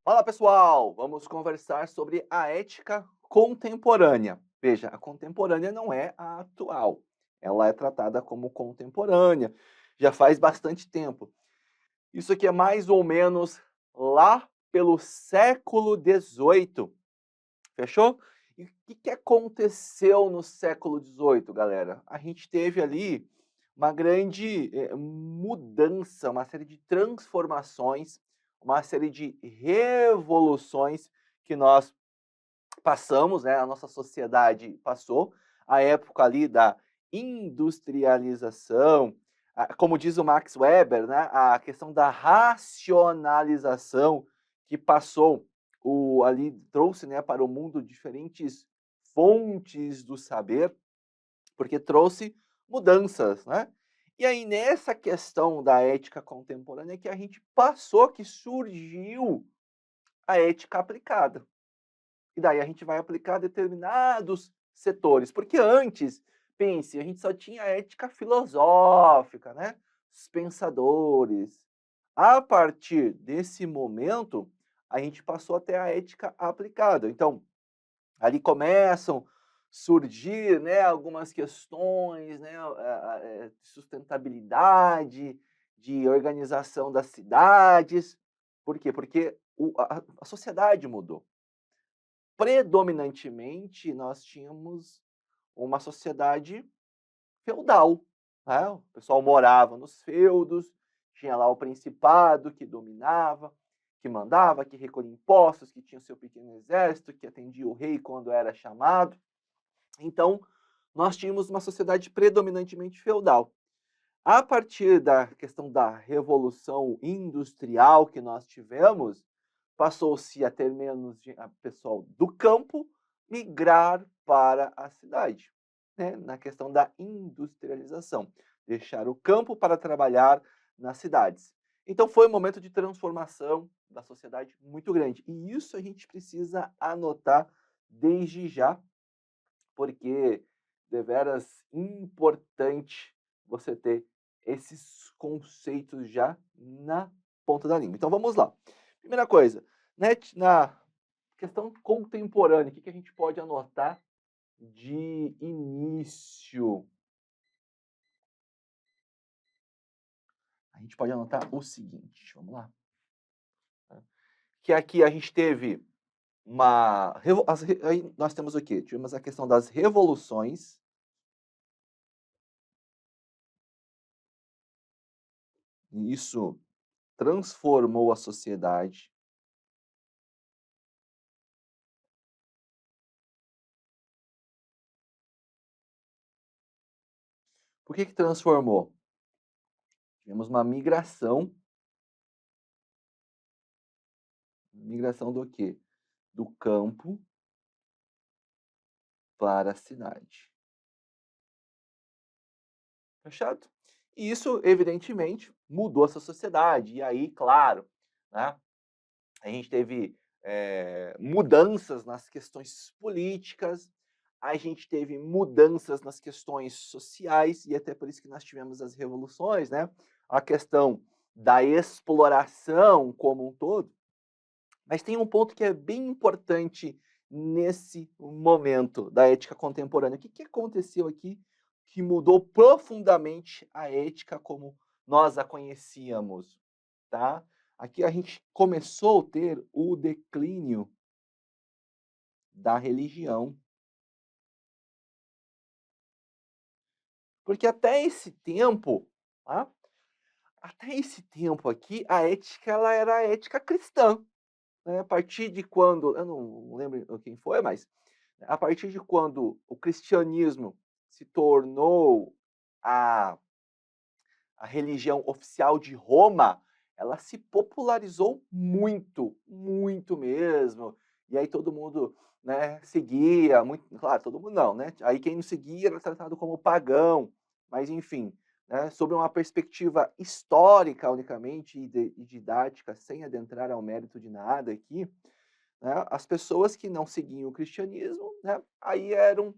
Fala pessoal, vamos conversar sobre a ética contemporânea. Veja, a contemporânea não é a atual, ela é tratada como contemporânea, já faz bastante tempo. Isso aqui é mais ou menos lá pelo século XVIII, fechou? E o que aconteceu no século XVIII, galera? A gente teve ali uma grande mudança, uma série de transformações, uma série de revoluções que nós passamos, né, a nossa sociedade passou, a época ali da industrialização, como diz o Max Weber, né, a questão da racionalização que passou ali trouxe, né, para o mundo diferentes fontes do saber, porque trouxe mudanças, né? E aí nessa questão da ética contemporânea que a gente passou, que surgiu a ética aplicada. E daí a gente vai aplicar determinados setores, porque antes, pense, a gente só tinha ética filosófica, né? Os pensadores. A partir desse momento, a gente passou até a ética aplicada. Então, ali começam surgir, né, algumas questões, né, de sustentabilidade, de organização das cidades. Por quê? Porque a sociedade mudou. Predominantemente, nós tínhamos uma sociedade feudal, né? O pessoal morava nos feudos, tinha lá o principado que dominava, que mandava, que recolhia impostos, que tinha o seu pequeno exército, que atendia o rei quando era chamado. Então, nós tínhamos uma sociedade predominantemente feudal. A partir da questão da revolução industrial que nós tivemos, passou-se a ter menos pessoal do campo migrar para a cidade, né? Na questão da industrialização, deixar o campo para trabalhar nas cidades. Então foi um momento de transformação da sociedade muito grande. E isso a gente precisa anotar desde já, porque deveras importante você ter esses conceitos já na ponta da língua. Então vamos lá. Primeira coisa, né, na questão contemporânea, o que a gente pode anotar de início? A gente pode anotar o seguinte, vamos lá. Que aqui a gente teve aí nós temos o quê? Tivemos a questão das revoluções. E isso transformou a sociedade. Por que transformou? Tivemos uma migração do quê? Do campo para a cidade. Fechado? E isso, evidentemente, mudou essa sociedade. E aí, claro, né, a gente teve mudanças nas questões políticas, a gente teve mudanças nas questões sociais, e até por isso que nós tivemos as revoluções, né? A questão da exploração como um todo. Mas tem um ponto que é bem importante nesse momento da ética contemporânea. O que aconteceu aqui que mudou profundamente a ética como nós a conhecíamos, tá? Aqui a gente começou a ter o declínio da religião. Porque até esse tempo, tá? Até esse tempo aqui, a ética ela era a ética cristã. Né, a partir de quando, eu não lembro quem foi, mas a partir de quando o cristianismo se tornou a, a religião oficial de Roma, ela se popularizou muito, muito mesmo. E aí todo mundo, né, seguia, muito, claro, todo mundo não, né? Aí quem não seguia era tratado como pagão, mas enfim, né, sob uma perspectiva histórica unicamente e didática, sem adentrar ao mérito de nada aqui, né, as pessoas que não seguiam o cristianismo, né, aí eram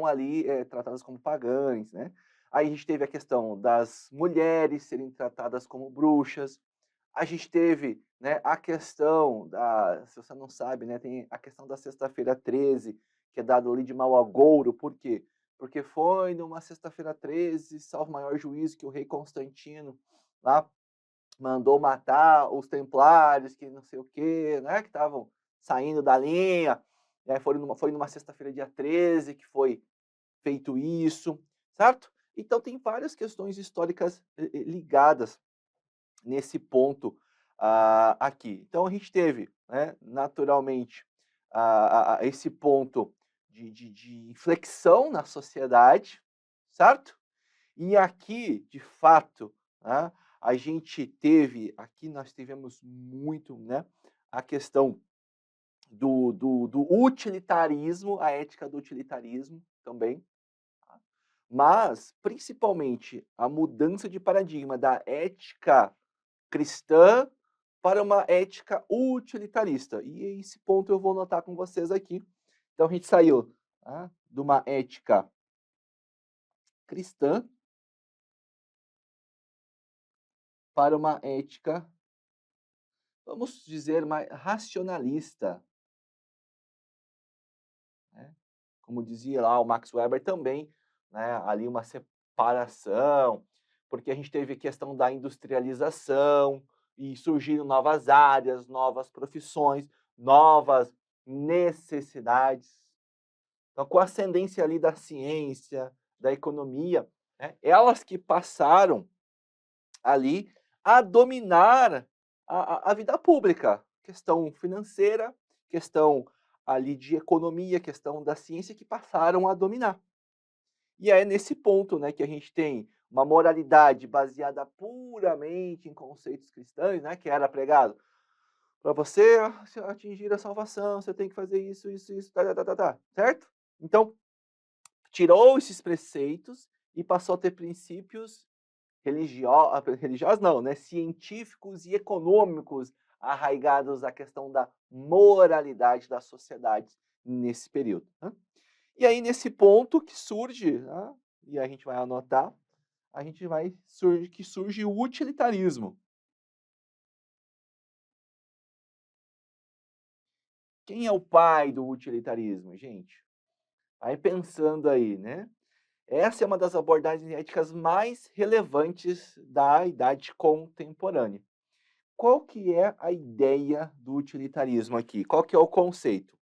ali tratadas como pagãs, né? Aí a gente teve a questão das mulheres serem tratadas como bruxas, A gente teve, né, a questão da, se você não sabe, né, tem a questão da sexta-feira 13, que é dado ali de mau agouro, por quê? Porque foi numa sexta-feira 13, salvo maior juízo, que o rei Constantino lá mandou matar os templários, que não sei o quê, né, que estavam saindo da linha, foi numa sexta-feira dia 13 que foi feito isso, certo? Então tem várias questões históricas ligadas nesse ponto aqui. Então a gente teve, né, naturalmente, esse ponto de inflexão na sociedade, certo? E aqui, de fato, né, a gente teve, aqui nós tivemos muito, né, a questão do utilitarismo, a ética do utilitarismo também, mas principalmente a mudança de paradigma da ética cristã para uma ética utilitarista. E esse ponto eu vou notar com vocês aqui. Então a gente saiu, tá, de uma ética cristã para uma ética, vamos dizer, mais racionalista, né? Como dizia lá o Max Weber também, né, ali uma separação, porque a gente teve a questão da industrialização e surgiram novas áreas, novas profissões, novas necessidades. Então, com a ascendência ali da ciência, da economia, né, elas que passaram ali a dominar a vida pública, questão financeira, questão ali de economia, questão da ciência que passaram a dominar. E é nesse ponto, né, que a gente tem uma moralidade baseada puramente em conceitos cristãos, né, que era pregado para você atingir a salvação, você tem que fazer isso, isso, isso, tá, certo? Então, tirou esses preceitos e passou a ter princípios religiosos não, né, científicos e econômicos arraigados à questão da moralidade das sociedades nesse período. Né? E aí, nesse ponto que surge, né, e a gente vai anotar, a gente vai surge o utilitarismo. Quem é o pai do utilitarismo, gente? Aí pensando aí, né? Essa é uma das abordagens éticas mais relevantes da idade contemporânea. Qual que é a ideia do utilitarismo aqui? Qual que é o conceito?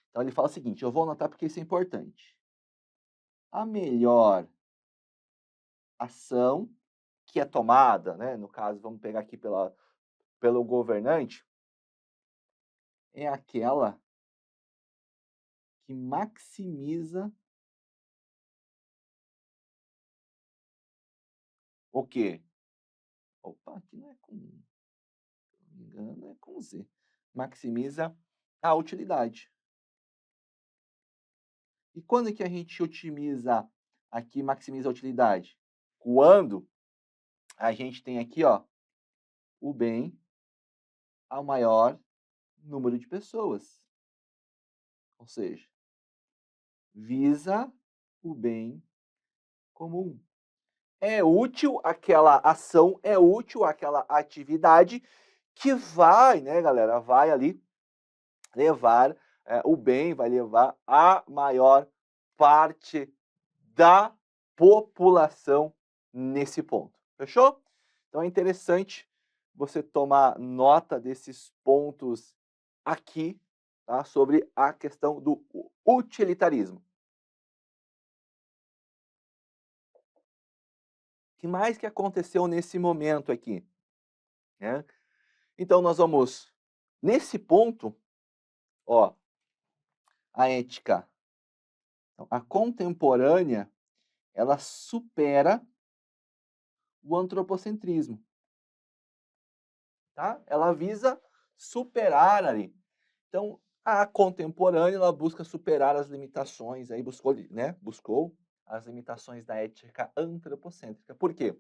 Então ele fala o seguinte, eu vou anotar porque isso é importante. A melhor ação que é tomada, né, no caso, vamos pegar aqui pelo governante, é aquela que maximiza o quê? Opa, aqui não é com, se não me engano, é com Z. Maximiza a utilidade. E quando que a gente otimiza aqui, maximiza a utilidade? Quando a gente tem aqui, ó, o bem ao maior número de pessoas. Ou seja, visa o bem comum. É útil aquela ação, é útil aquela atividade que vai, né, galera, vai ali levar o bem, vai levar a maior parte da população nesse ponto. Fechou? Então é interessante você tomar nota desses pontos aqui, tá, sobre a questão do utilitarismo. O que mais que aconteceu nesse momento aqui? Né? Então nós vamos, nesse ponto, ó, a ética, a contemporânea, ela supera o antropocentrismo, tá? Ela visa superar ali. Então, a contemporânea, ela busca superar as limitações, aí buscou as limitações da ética antropocêntrica. Por quê?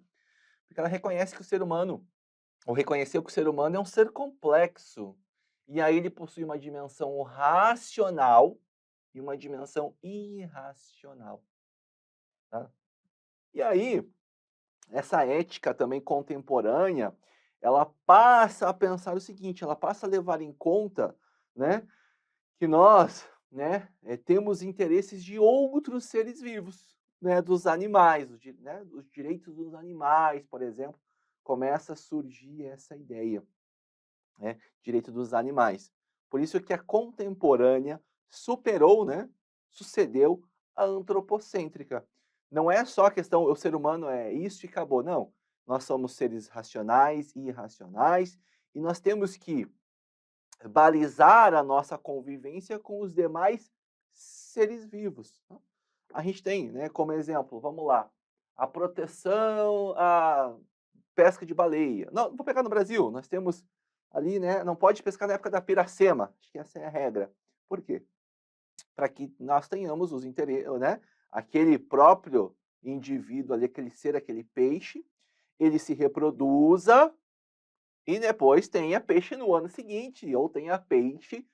Porque ela reconhece que o ser humano, ou reconheceu que o ser humano é um ser complexo, e aí ele possui uma dimensão racional e uma dimensão irracional, tá? E aí, essa ética também contemporânea, ela passa a pensar o seguinte, ela passa a levar em conta, né, que nós, né, temos interesses de outros seres vivos, né, dos animais, né, dos direitos dos animais, por exemplo, começa a surgir essa ideia, né, direito dos animais. Por isso que a contemporânea superou, né, sucedeu a antropocêntrica. Não é só a questão, o ser humano é isso e acabou, não. Nós somos seres racionais e irracionais e nós temos que balizar a nossa convivência com os demais seres vivos. A gente tem, né, como exemplo, vamos lá, a proteção à pesca de baleia. Não, vou pegar no Brasil, nós temos ali, né, não pode pescar na época da piracema, acho que essa é a regra. Por quê? Para que nós tenhamos os interesses, né, aquele próprio indivíduo ali, aquele ser, aquele peixe, ele se reproduza e depois tenha peixe no ano seguinte, ou tenha peixe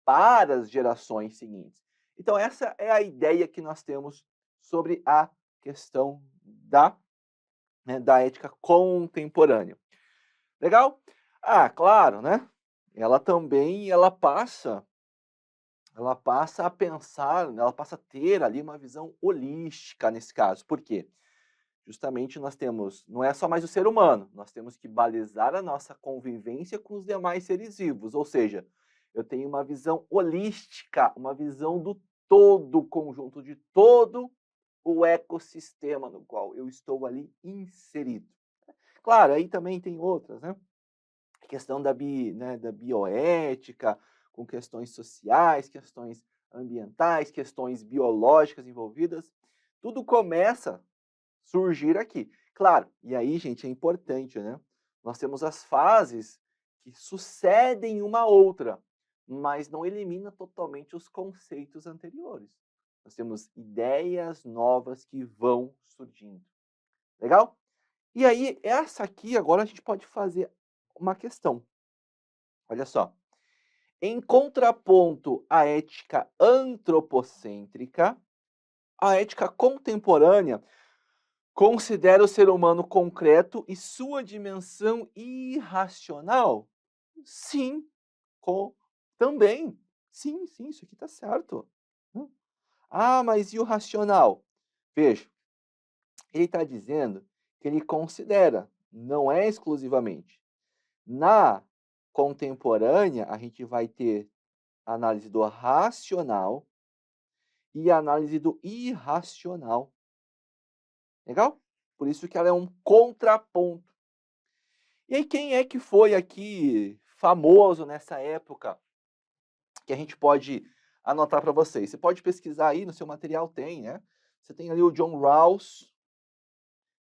para as gerações seguintes. Então, essa é a ideia que nós temos sobre a questão da, né, da ética contemporânea. Legal? Ah, claro, né? Ela também, ela passa a pensar, ela passa a ter ali uma visão holística nesse caso. Por quê? Justamente nós temos, não é só mais o ser humano, nós temos que balizar a nossa convivência com os demais seres vivos, ou seja, eu tenho uma visão holística, uma visão do todo, conjunto de todo o ecossistema no qual eu estou ali inserido. Claro, aí também tem outras, né? A questão né, da bioética, com questões sociais, questões ambientais, questões biológicas envolvidas, tudo começa surgir aqui. Claro, e aí, gente, é importante, né? Nós temos as fases que sucedem uma à outra, mas não elimina totalmente os conceitos anteriores. Nós temos ideias novas que vão surgindo. Legal? E aí, essa aqui, agora a gente pode fazer uma questão. Olha só. Em contraponto à ética antropocêntrica, a ética contemporânea considera o ser humano concreto e sua dimensão irracional? Sim, também. Sim, sim, isso aqui está certo. Ah, mas e o racional? Veja, ele está dizendo que ele considera, não é exclusivamente. Na contemporânea, a gente vai ter a análise do racional e a análise do irracional. Legal? Por isso que ela é um contraponto. E aí, quem é que foi aqui famoso nessa época que a gente pode anotar para vocês? Você pode pesquisar aí, no seu material tem, né? Você tem ali o John Rawls,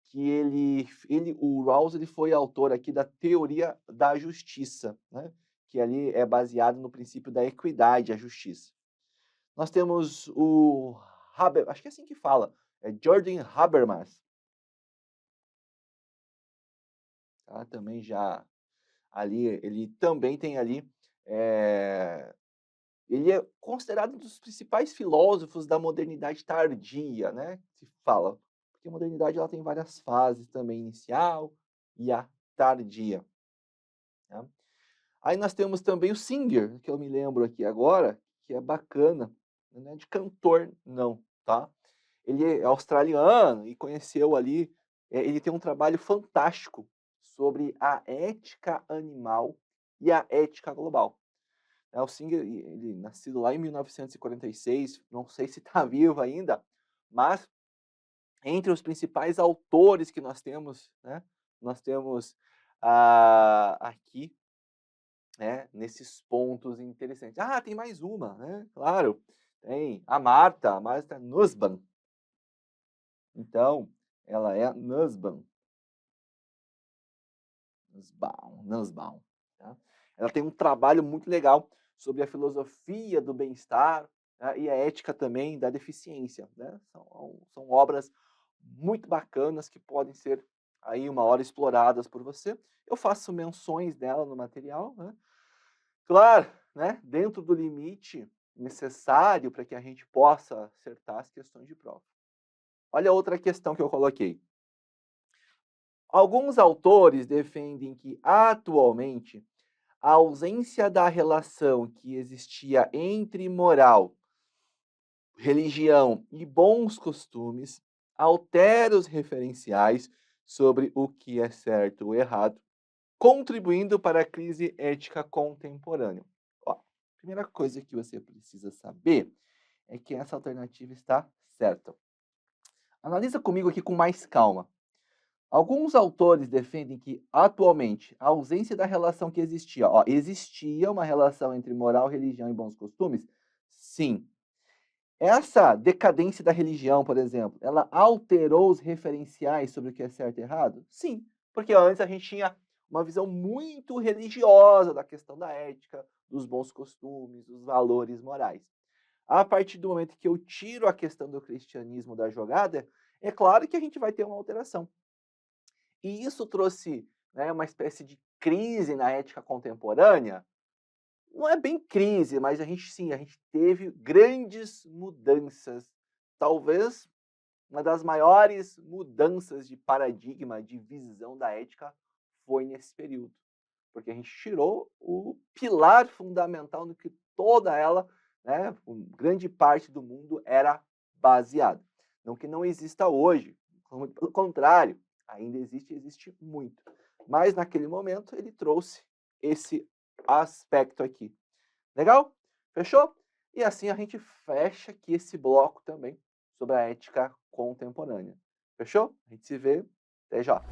que o Rawls ele foi autor aqui da teoria da justiça, né? Que ali é baseado no princípio da equidade, a justiça. Nós temos o acho que é assim que fala, é Jordan Habermas, tá? Também já ali, ele também tem ali, ele é considerado um dos principais filósofos da modernidade tardia, né, se fala, porque a modernidade ela tem várias fases também, inicial e a tardia, tá. Aí nós temos também o Singer, que eu me lembro aqui agora, que é bacana, não é de cantor não, tá. Ele é australiano e conheceu ali, ele tem um trabalho fantástico sobre a ética animal e a ética global. O Singer, ele nascido lá em 1946, não sei se está vivo ainda, mas entre os principais autores que nós temos, né, nós temos aqui, né, nesses pontos interessantes. Ah, tem mais uma, né? Claro, tem a Martha Nussbaum. Então, ela é Nussbaum. Nussbaum, tá? Ela tem um trabalho muito legal sobre a filosofia do bem-estar, né, e a ética também da deficiência, né? São obras muito bacanas que podem ser aí uma hora exploradas por você. Eu faço menções dela no material, né? Claro, né, dentro do limite necessário para que a gente possa acertar as questões de prova. Olha outra questão que eu coloquei. Alguns autores defendem que, atualmente, a ausência da relação que existia entre moral, religião e bons costumes altera os referenciais sobre o que é certo ou errado, contribuindo para a crise ética contemporânea. Ó, a primeira coisa que você precisa saber é que essa alternativa está certa. Analisa comigo aqui com mais calma. Alguns autores defendem que, atualmente, a ausência da relação que existia, ó, existia uma relação entre moral, religião e bons costumes? Sim. Essa decadência da religião, por exemplo, ela alterou os referenciais sobre o que é certo e errado? Sim, porque antes a gente tinha uma visão muito religiosa da questão da ética, dos bons costumes, dos valores morais. A partir do momento que eu tiro a questão do cristianismo da jogada, é claro que a gente vai ter uma alteração. E isso trouxe, né, uma espécie de crise na ética contemporânea. Não é bem crise, mas a gente sim, a gente teve grandes mudanças. Talvez uma das maiores mudanças de paradigma, de visão da ética foi nesse período, porque a gente tirou o pilar fundamental no que toda ela, né, grande parte do mundo era baseado. Não que não exista hoje, muito pelo contrário, ainda existe, existe muito. Mas naquele momento ele trouxe esse aspecto aqui. Legal? Fechou? E assim a gente fecha aqui esse bloco também sobre a ética contemporânea. Fechou? A gente se vê. Até já.